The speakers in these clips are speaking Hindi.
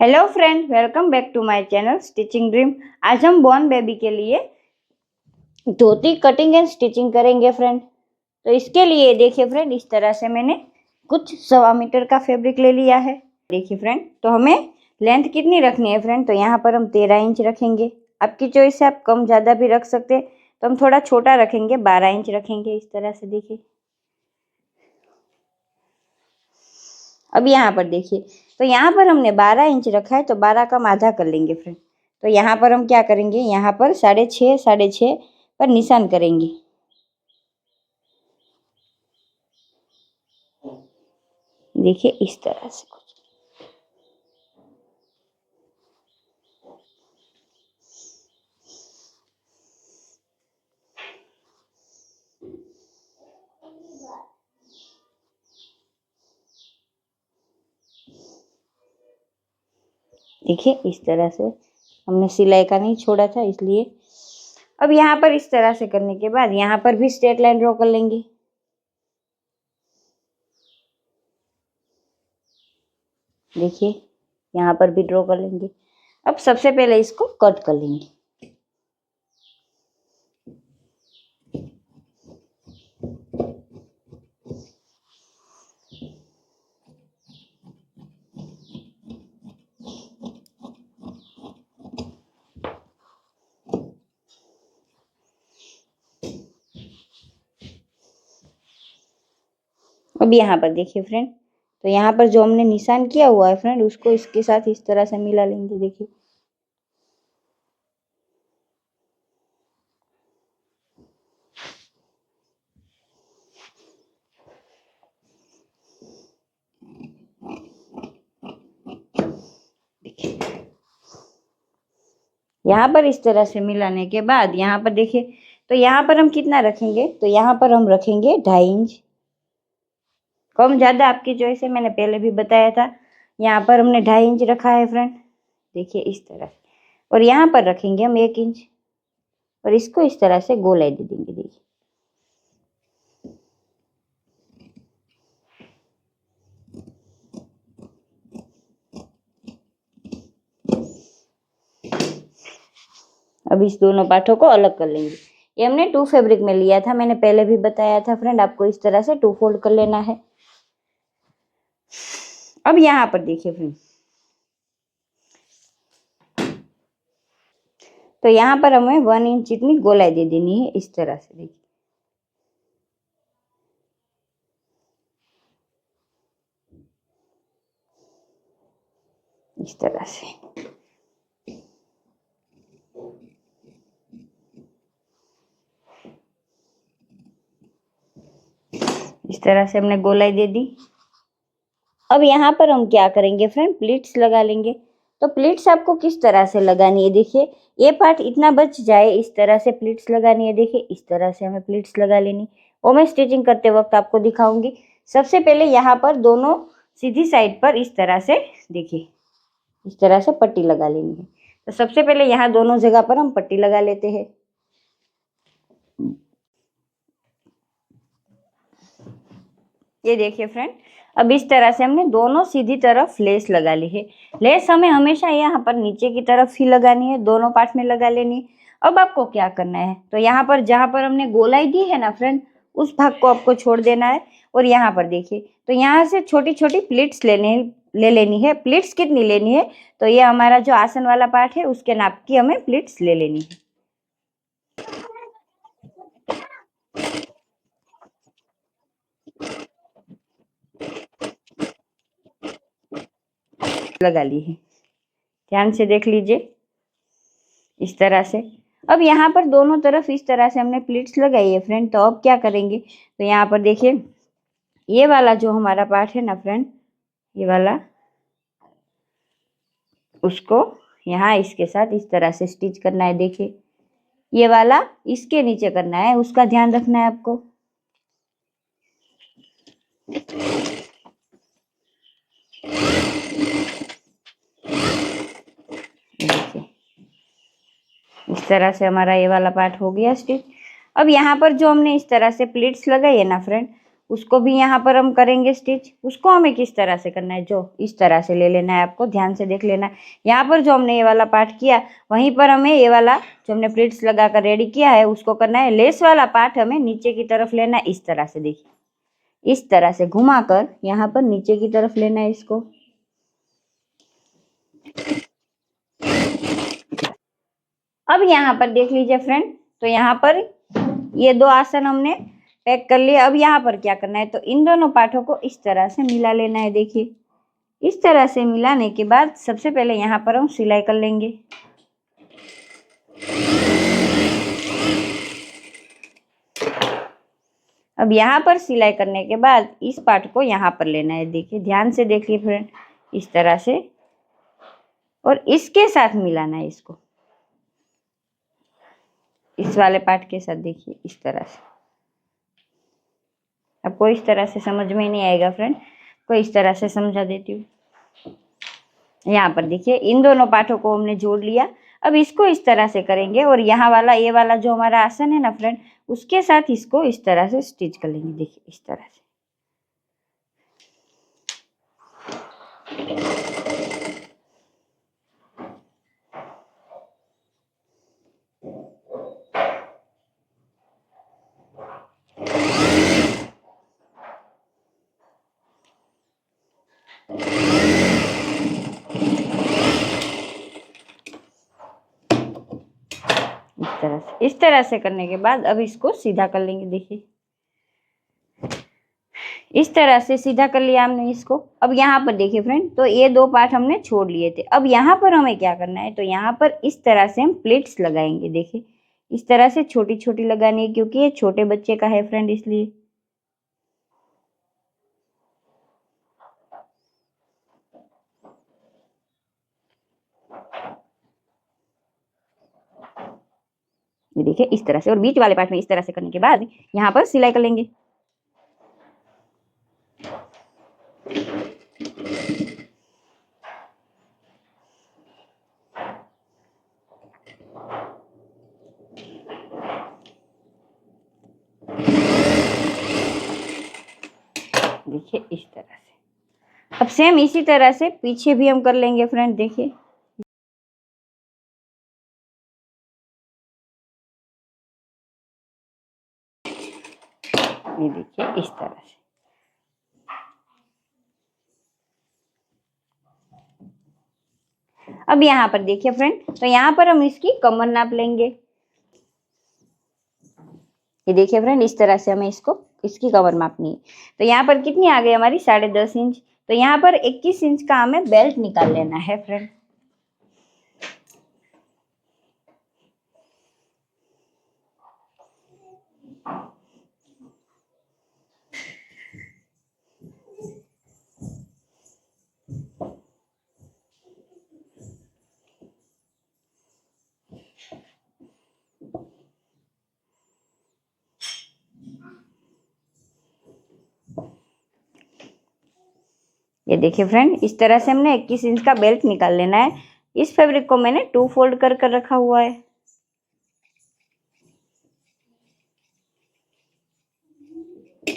Hello friend, welcome back to my channel stitching dream. आज हम बॉर्न बेबी के लिए धोती कटिंग एंड स्टिचिंग करेंगे फ्रेंड। तो इसके लिए देखिए फ्रेंड, इस तरह से मैंने कुछ 1.25 मीटर का फैब्रिक ले लिया है। देखिए फ्रेंड, तो हमें लेंथ कितनी रखनी है फ्रेंड, तो यहाँ पर हम 13 इंच रखेंगे। आपकी चॉइस से आप कम ज़्यादा भी रख सकते हैं, तो हम थोड़ा छोटा रखेंगे, 12 इंच रखेंगे इस तरह से। देखिए अब यहाँ पर देखिए, तो यहाँ पर हमने 12 इंच रखा है, तो 12 का हम आधा कर लेंगे फ्रेंड। तो यहाँ पर हम क्या करेंगे, यहाँ पर 6.5 पर निशान करेंगे। देखिए इस तरह से कुछ। देखिए इस तरह से हमने सिलाई का नहीं छोड़ा था, इसलिए अब यहाँ पर इस तरह से करने के बाद यहाँ पर भी स्ट्रेट लाइन ड्रॉ कर लेंगे। देखिए यहाँ पर भी ड्रॉ कर लेंगे। अब सबसे पहले इसको कट कर लेंगे। अब यहाँ पर देखिए फ्रेंड, तो यहाँ पर जो हमने निशान किया हुआ है फ्रेंड, उसको इसके साथ इस तरह से मिला लेंगे। देखिए यहाँ पर इस तरह से मिलाने के बाद यहाँ पर देखिए, तो यहाँ पर हम कितना रखेंगे, तो यहाँ पर हम रखेंगे 2.5 इंच। कम ज़्यादा आपकी चॉइस है, मैंने पहले भी बताया था। यहाँ पर हमने 2.5 इंच रखा है फ्रेंड। देखिए इस तरह से, और यहाँ पर रखेंगे हम 1 इंच, और इसको इस तरह से गोलाई दे देंगे। देखिए अब इस दोनों पार्टों को अलग कर लेंगे। ये हमने 2 फैब्रिक में लिया था, मैंने पहले भी बताया था फ्रेंड, आपको इस तरह से 2 फोल्ड कर लेना है। अब यहाँ पर देखिए फ्रेंड, तो यहाँ पर हमें 1 इंच जितनी गोलाई दे देनी है इस तरह से। देखिए इस तरह से, इस तरह से हमने गोलाई दे दी। अब यहाँ पर हम क्या करेंगे फ्रेंड, प्लीट्स लगा लेंगे। तो प्लीट्स आपको किस तरह से लगानी है, देखिए ये पार्ट इतना बच जाए, इस तरह से प्लीट्स लगानी है। देखिए इस तरह से हमें प्लीट्स लगा लेनी, वो मैं स्टिचिंग करते वक्त आपको दिखाऊंगी। सबसे पहले यहाँ पर दोनों सीधी साइड पर इस तरह से, देखिए इस तरह से पट्टी लगा लेनी है। तो सबसे पहले यहाँ दोनों जगह पर हम पट्टी लगा लेते हैं। ये देखिए फ्रेंड, अब इस तरह से हमने दोनों सीधी तरफ लेस लगा ली है। लेस हमें हमेशा यहाँ पर नीचे की तरफ ही लगानी है, दोनों पार्ट में लगा लेनी है। अब आपको क्या करना है, तो यहाँ पर जहाँ पर हमने गोलाई दी है ना फ्रेंड, उस भाग को आपको छोड़ देना है। और यहाँ पर देखिए, तो यहाँ से छोटी छोटी प्लीट्स ले लेनी है। प्लीट्स कितनी लेनी है, तो ये हमारा जो आसन वाला पार्ट है उसके नाप की हमें प्लीट्स ले लेनी है। लगा ली है, ध्यान से देख लीजिए इस तरह से। अब यहाँ पर दोनों तरफ इस तरह से हमने प्लीट्स लगाई है फ्रेंड। तो अब क्या करेंगे, तो यहाँ पर देखिए, ये वाला जो हमारा पार्ट है ना फ्रेंड, ये वाला, उसको यहाँ इसके साथ इस तरह से स्टिच करना है। देखिए ये वाला इसके नीचे करना है, उसका ध्यान रखना है आपको। देखिए इस तरह से हमारा ये वाला पार्ट हो गया स्टिच। अब यहाँ पर जो हमने इस तरह से प्लीट्स लगाई है ना फ्रेंड, उसको भी यहाँ पर हम करेंगे स्टिच। उसको हमें किस तरह से करना है, जो इस तरह से ले लेना है, आपको ध्यान से देख लेना है। यहाँ पर जो हमने ये वाला पार्ट किया, वहीं पर हमें ये वाला जो हमने प्लीट्स लगाकर रेडी किया है उसको करना है। लेस वाला पार्ट हमें नीचे की तरफ लेना है, इस तरह से। देखिए इस तरह से घुमाकर यहाँ पर नीचे की तरफ लेना है इसको। अब यहाँ पर देख लीजिए फ्रेंड, तो यहाँ पर ये 2 आसन हमने पैक कर लिए। अब यहाँ पर क्या करना है, तो इन दोनों पार्टों को इस तरह से मिला लेना है। देखिए इस तरह से मिलाने के बाद सबसे पहले यहाँ पर हम सिलाई कर लेंगे। अब यहाँ पर सिलाई करने के बाद इस पार्ट को यहाँ पर लेना है। देखिए ध्यान से देखिए फ्रेंड, इस तरह से, और इसके साथ मिलाना है इसको, इस वाले पार्ट के साथ। देखिए इस तरह से। आपको इस तरह से समझ में नहीं आएगा फ्रेंड, को इस तरह से समझा देती हूँ। यहाँ पर देखिए इन दोनों पार्टों को हमने जोड़ लिया। अब इसको इस तरह से करेंगे और यहाँ वाला, ये वाला जो हमारा आसन है ना फ्रेंड, उसके साथ इसको इस तरह से स्टिच कर लेंगे। देखिए इस तरह से। इस तरह से करने के बाद अब इसको सीधा कर लेंगे। देखिए इस तरह से सीधा कर लिया हमने इसको। अब यहाँ पर देखिए फ्रेंड, तो ये 2 पार्ट हमने छोड़ लिए थे। अब यहाँ पर हमें क्या करना है, तो यहाँ पर इस तरह से हम प्लेट्स लगाएंगे। देखिए इस तरह से छोटी छोटी लगानी है, क्योंकि ये छोटे बच्चे का है फ्रेंड, इसलिए। ये देखिए इस तरह से, और बीच वाले पार्ट में इस तरह से करने के बाद यहाँ पर सिलाई कर लेंगे। देखिए इस तरह से। अब सेम इसी तरह से पीछे भी हम कर लेंगे फ्रेंड। देखिए ये देखिए इस तरह से। अब यहाँ पर देखिए फ्रेंड, तो यहाँ पर हम इसकी कमर नाप लेंगे। ये देखिए फ्रेंड, इस तरह से हमें इसकी कमर मापनी है। तो यहाँ पर कितनी आ गई हमारी, 10.5 इंच। तो यहाँ पर 21 इंच का हमें बेल्ट निकाल लेना है फ्रेंड। ये देखिए फ्रेंड, इस तरह से हमने 21 इंच का बेल्ट निकाल लेना है। इस फैब्रिक को मैंने 2 फोल्ड कर कर रखा हुआ है।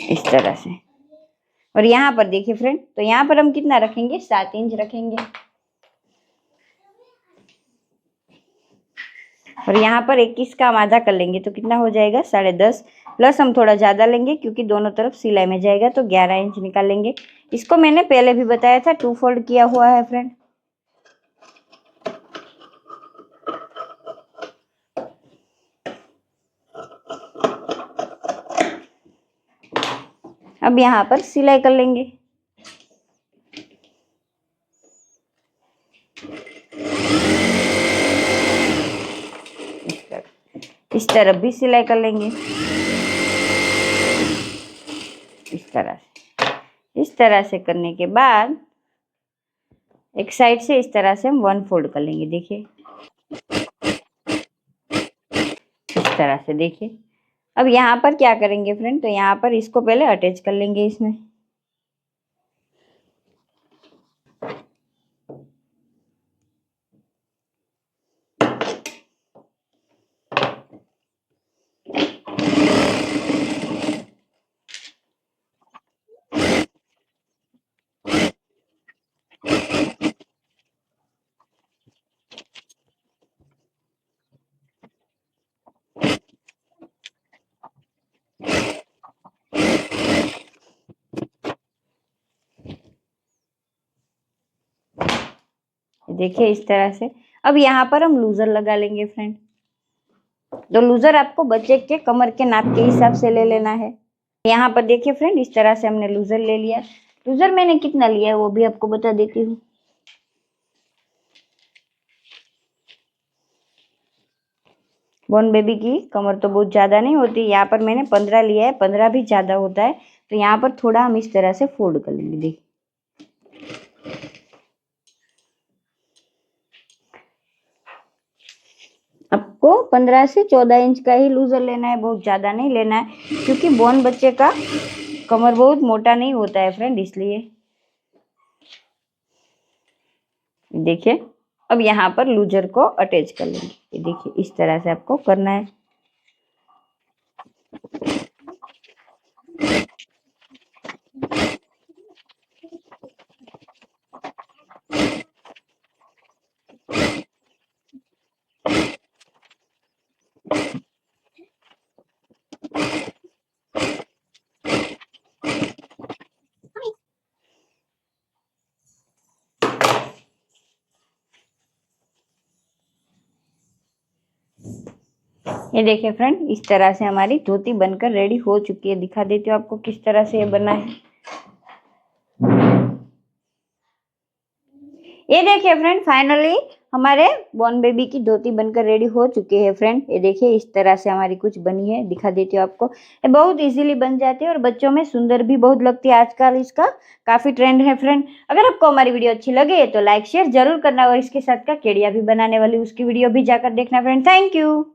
इस तरह से। और यहाँ पर देखिए फ्रेंड, तो यहाँ पर हम कितना रखेंगे, 7 इंच रखेंगे। और यहाँ पर 21 का हम आधा कर लेंगे, तो कितना हो जाएगा, 10.5। प्लस हम थोड़ा ज़्यादा लेंगे क्योंकि दोनों तरफ सिलाई में जाएगा, तो 11 इंच निकाल लेंगे। इसको मैंने पहले भी बताया था, 2 फोल्ड किया हुआ है फ्रेंड। अब यहाँ पर सिलाई कर लेंगे। इस तरफ भी सिलाई कर लेंगे, इस तरह से। इस तरह से करने के बाद एक साइड से इस तरह से हम 1 फोल्ड कर लेंगे। देखिए इस तरह से। देखिए अब यहाँ पर क्या करेंगे फ्रेंड, तो यहाँ पर इसको पहले अटैच कर लेंगे इसमें। देखिए इस तरह से। अब यहाँ पर हम लूजर लगा लेंगे फ्रेंड। तो लूजर आपको बच्चे के कमर के नाप के हिसाब से ले लेना है। यहाँ पर देखिए फ्रेंड, इस तरह से हमने लूजर ले लिया। लूजर मैंने कितना लिया है वो भी आपको बता देती हूँ। बोर्न बेबी की कमर तो बहुत ज्यादा नहीं होती, यहाँ पर मैंने 15 लिया है, 15 भी ज्यादा होता है, तो यहाँ पर थोड़ा हम इस तरह से फोल्ड कर लेंगे। देखिए आपको 15 से 14 इंच का ही लूजर लेना है, बहुत ज्यादा नहीं लेना है, क्योंकि बोर्न बच्चे का कमर बहुत मोटा नहीं होता है फ्रेंड, इसलिए। देखिए अब यहाँ पर लूजर को अटैच कर लेंगे। ये देखिए इस तरह से आपको करना है। ये देखिए फ्रेंड, इस तरह से हमारी धोती बनकर रेडी हो चुकी है। दिखा देती हूँ आपको किस तरह से ये बना है। ये देखिए फ्रेंड, फाइनली हमारे बोर्न बेबी की धोती बनकर रेडी हो चुकी है फ्रेंड। ये देखिए इस तरह से हमारी कुछ बनी है। दिखा देती हूँ आपको, ये बहुत इजीली बन जाती है और बच्चों में सुंदर भी बहुत लगती है। आजकल इसका काफी ट्रेंड है फ्रेंड। अगर आपको हमारी वीडियो अच्छी लगे तो लाइक शेयर जरूर करना, और इसके साथ का केड़िया भी बनाने वाली उसकी वीडियो भी जाकर देखना फ्रेंड। Thank you.